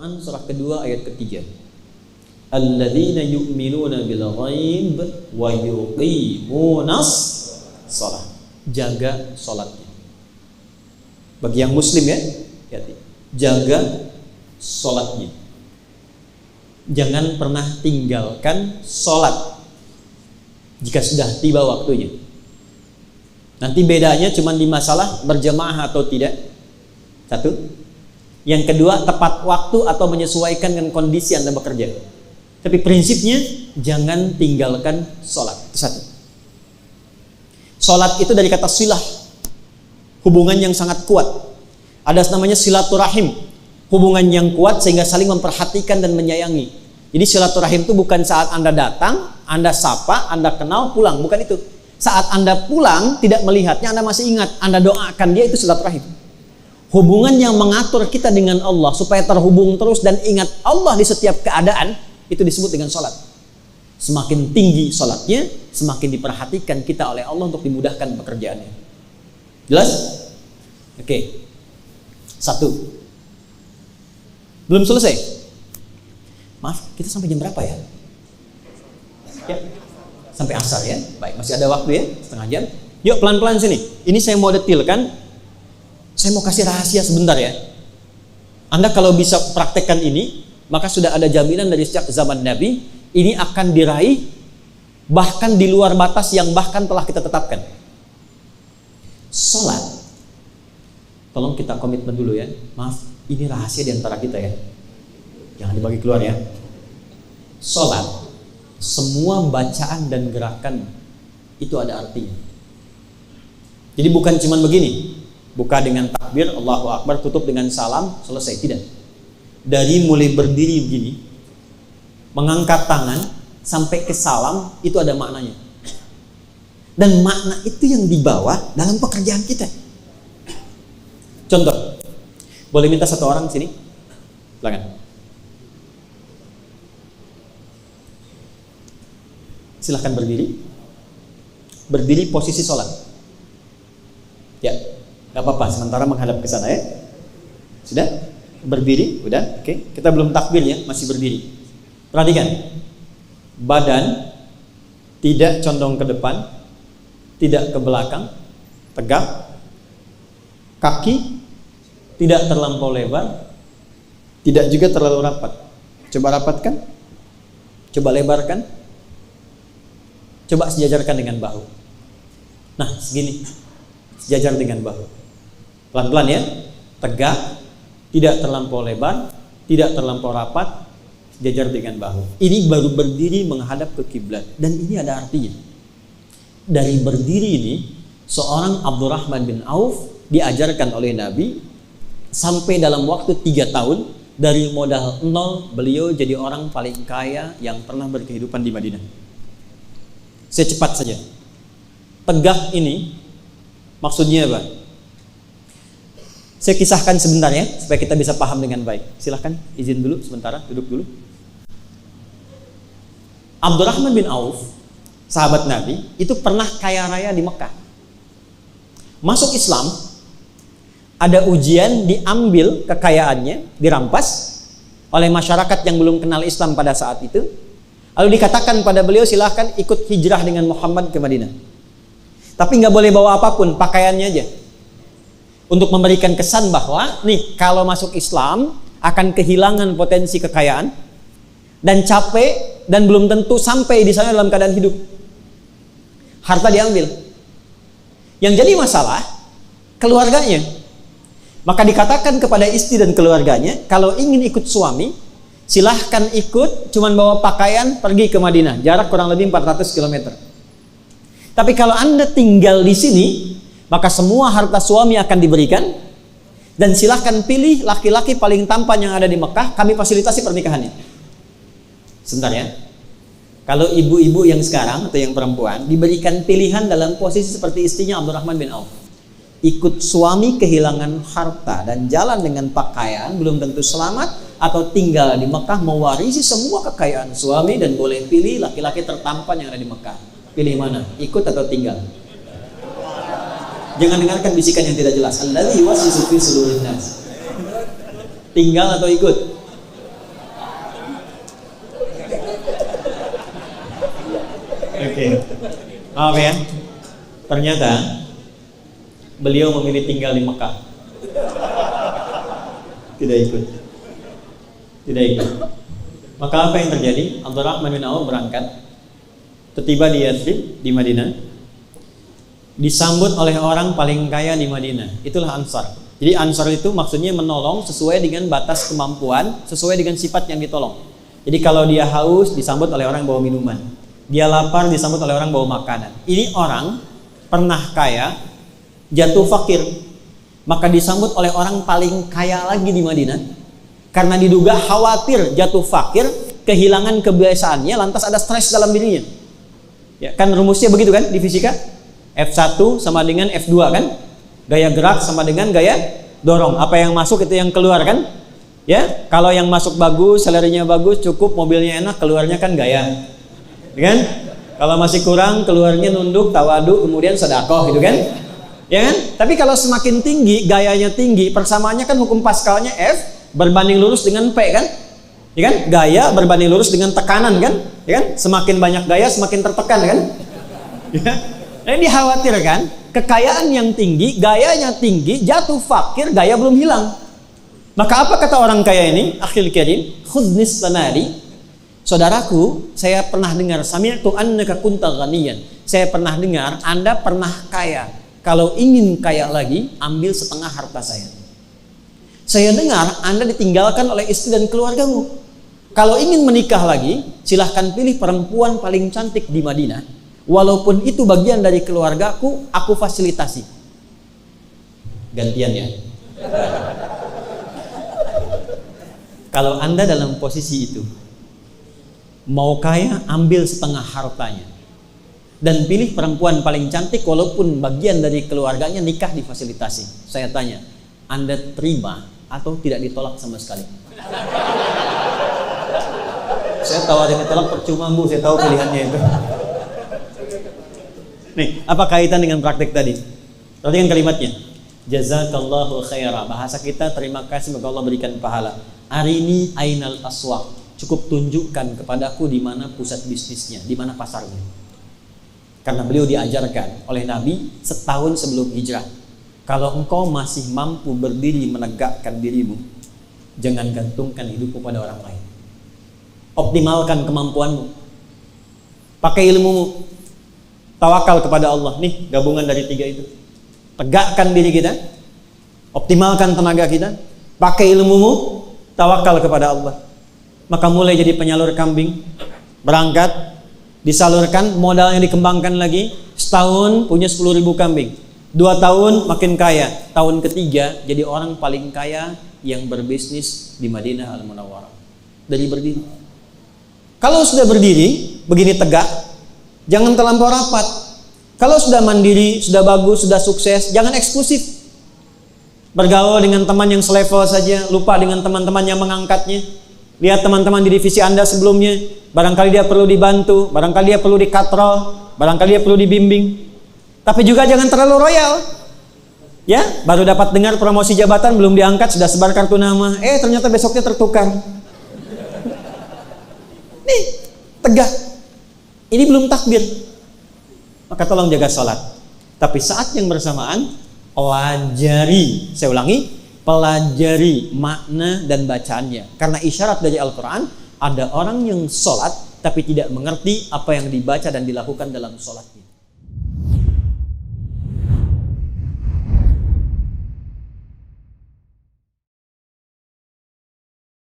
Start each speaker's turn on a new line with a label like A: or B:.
A: Al-Quran surah kedua ayat ketiga. Alladzina yu'minuna bil ghaib wa yuqimunas shalah. Jaga salatnya. Bagi yang muslim ya, hati. Jaga salatnya. Jangan pernah tinggalkan salat jika sudah tiba waktunya. Nanti bedanya cuma di masalah berjamaah atau tidak. Satu. Yang kedua, tepat waktu atau menyesuaikan dengan kondisi Anda bekerja. Tapi prinsipnya jangan tinggalkan sholat. Itu satu. Sholat itu dari kata silah, hubungan yang sangat kuat. Ada namanya silaturahim, hubungan yang kuat sehingga saling memperhatikan dan menyayangi. Jadi silaturahim itu bukan saat Anda datang, Anda sapa, Anda kenal, pulang. Bukan itu. Saat Anda pulang, tidak melihatnya, Anda masih ingat, Anda doakan dia, itu silaturahim. Hubungan yang mengatur kita dengan Allah supaya terhubung terus dan ingat Allah di setiap keadaan, itu disebut dengan sholat. Semakin tinggi sholatnya, semakin diperhatikan kita oleh Allah untuk dimudahkan pekerjaannya. Jelas? Oke. Satu. Belum selesai? Maaf, kita sampai jam berapa ya? Ya, sampai asar ya. Baik, masih ada waktu ya, setengah jam. Yuk pelan-pelan sini. Ini saya mau detilkan. Saya mau kasih rahasia sebentar ya. Anda kalau bisa praktekkan ini, maka sudah ada jaminan dari sejak zaman Nabi, ini akan diraih bahkan di luar batas yang bahkan telah kita tetapkan. Salat. Tolong kita komitmen dulu ya. Maaf, ini rahasia di antara kita ya. Jangan dibagi keluar ya. Salat, semua bacaan dan gerakan itu ada artinya. Jadi bukan cuma begini. Buka dengan takbir, Allahu Akbar, tutup dengan salam, selesai. Tidak. Dari mulai berdiri begini, mengangkat tangan, sampai ke salam, itu ada maknanya. Dan makna itu yang dibawa dalam pekerjaan kita. Contoh, boleh minta satu orang sini? Silakan. Silahkan berdiri. Berdiri posisi sholat. Ya. Gak apa-apa, sementara menghadap ke sana ya. Sudah? Berdiri? Udah? Oke. Kita belum takbir ya, masih berdiri. Perhatikan. Badan tidak condong ke depan, tidak ke belakang, tegak. Kaki tidak terlampau lebar, tidak juga terlalu rapat. Coba rapatkan. Coba lebarkan. Coba sejajarkan dengan bahu. Nah, segini. Sejajar dengan bahu. Pelan-pelan ya, tegak, tidak terlampau lebar, tidak terlampau rapat, sejajar dengan bahu. Ini baru berdiri menghadap ke kiblat, dan ini ada artinya. Dari berdiri ini, seorang Abdurrahman bin Auf diajarkan oleh Nabi sampai dalam waktu 3 tahun, dari modal 0 beliau jadi orang paling kaya yang pernah berkehidupan di Madinah. Saya cepat saja. Tegak ini maksudnya apa? Saya kisahkan sebentar ya, supaya kita bisa paham dengan baik. Silahkan izin dulu sementara, duduk dulu. Abdurrahman bin Auf, sahabat Nabi, itu pernah kaya raya di Mekah. Masuk Islam, ada ujian, diambil kekayaannya, dirampas oleh masyarakat yang belum kenal Islam pada saat itu. Lalu dikatakan pada beliau, silahkan ikut hijrah dengan Muhammad ke Madinah. Tapi nggak boleh bawa apapun, pakaiannya aja. Untuk memberikan kesan bahwa, nih, kalau masuk Islam akan kehilangan potensi kekayaan dan capek dan belum tentu sampai di sana dalam keadaan hidup. Harta diambil. Yang jadi masalah keluarganya. Maka dikatakan kepada istri dan keluarganya, kalau ingin ikut suami, silahkan ikut, cuman bawa pakaian, pergi ke Madinah, jarak kurang lebih 400 km. Tapi kalau Anda tinggal di sini, maka semua harta suami akan diberikan, dan silahkan pilih laki-laki paling tampan yang ada di Mekah, kami fasilitasi pernikahannya. Sebentar ya. Kalau ibu-ibu yang sekarang atau yang perempuan diberikan pilihan dalam posisi seperti istrinya Abdurrahman bin Auf, ikut suami kehilangan harta dan jalan dengan pakaian, belum tentu selamat, atau tinggal di Mekah mewarisi semua kekayaan suami dan boleh pilih laki-laki tertampan yang ada di Mekah. Pilih mana? Ikut atau tinggal? Jangan dengarkan bisikan yang tidak jelas. Alladzi yuwaswisu fi sudurin nas. Tinggal atau ikut? Oke. Maaf ya. Ternyata beliau memilih tinggal di Mekah. Tidak ikut. Maka apa yang terjadi? Abdurrahman bin Auf berangkat. Tiba di Yathrib, di Madinah. Disambut oleh orang paling kaya di Madinah. Itulah Ansar. Jadi Ansar itu maksudnya menolong sesuai dengan batas kemampuan, sesuai dengan sifat yang ditolong. Jadi kalau dia haus, disambut oleh orang bawa minuman. Dia lapar, disambut oleh orang bawa makanan. Ini orang pernah kaya, jatuh fakir, maka disambut oleh orang paling kaya lagi di Madinah. Karena diduga khawatir jatuh fakir, kehilangan kebiasaannya, lantas ada stres dalam dirinya. Ya, kan rumusnya begitu kan di fisika? F1 sama dengan F2 kan? Gaya gerak sama dengan gaya dorong. Apa yang masuk itu yang keluar kan? Ya, kalau yang masuk bagus, salarinya bagus, cukup, mobilnya enak, keluarnya kan gaya. Kan? Kalau masih kurang, keluarnya nunduk, tawadu, kemudian sedekah gitu kan? Ya kan? Tapi kalau semakin tinggi, gayanya tinggi, persamaannya kan hukum Pascalnya F berbanding lurus dengan P kan? Ya kan? Gaya berbanding lurus dengan tekanan kan? Ya kan? Semakin banyak gaya, semakin tertekan kan? Ya. Nah, ini dikhawatirkan, kekayaan yang tinggi, gayanya tinggi, jatuh fakir, gaya belum hilang. Maka apa kata orang kaya ini? Akhil karim, khudnis tanari. Saudaraku, saya pernah dengar, sami'tu annaka kunta ghaniyan. Saya pernah dengar, Anda pernah kaya. Kalau ingin kaya lagi, ambil setengah harta saya. Saya dengar Anda ditinggalkan oleh istri dan keluargamu. Kalau ingin menikah lagi, silahkan pilih perempuan paling cantik di Madinah. Walaupun itu bagian dari keluargaku, aku fasilitasi. Gantian ya. Kalau Anda dalam posisi itu, mau kaya, ambil setengah hartanya. Dan pilih perempuan paling cantik, walaupun bagian dari keluarganya, nikah difasilitasi. Saya tanya, Anda terima atau tidak ditolak sama sekali? Saya tawarin ditolak percuma Bu, saya tahu pilihannya itu. Nih, apa kaitan dengan praktek tadi? Perhatikan kalimatnya. Jazakallahu khaira. Bahasa kita, terima kasih semoga Allah berikan pahala. Arini ainal aswaq. Cukup tunjukkan kepadaku di mana pusat bisnisnya, di mana pasarnya. Karena beliau diajarkan oleh Nabi setahun sebelum hijrah. Kalau engkau masih mampu berdiri menegakkan dirimu, jangan gantungkan hidupmu pada orang lain. Optimalkan kemampuanmu. Pakai ilmumu. Tawakal kepada Allah. Nih gabungan dari tiga itu. Tegakkan diri kita, optimalkan tenaga kita, pakai ilmumu, tawakal kepada Allah. Maka mulai jadi penyalur kambing, berangkat, disalurkan, modalnya dikembangkan lagi, setahun punya 10.000 kambing, 2 tahun makin kaya, tahun ketiga jadi orang paling kaya yang berbisnis di Madinah Al-Munawwarah. Dari berdiri. Kalau sudah berdiri, begini tegak, jangan terlampau rapat. Kalau sudah mandiri, sudah bagus, sudah sukses, jangan eksklusif. Bergaul dengan teman yang selevel saja, lupa dengan teman-teman yang mengangkatnya. Lihat teman-teman di divisi Anda sebelumnya, barangkali dia perlu dibantu, barangkali dia perlu dikatrol, barangkali dia perlu dibimbing. Tapi juga jangan terlalu royal. Ya, baru dapat dengar promosi jabatan, belum diangkat, sudah sebar kartu nama. Ternyata besoknya tertukar. Nih, tegak. Ini belum takbir. Maka tolong jaga sholat. Tapi saat yang bersamaan, pelajari. Saya ulangi, pelajari makna dan bacaannya. Karena isyarat dari Al-Quran, ada orang yang sholat tapi tidak mengerti apa yang dibaca dan dilakukan dalam sholatnya.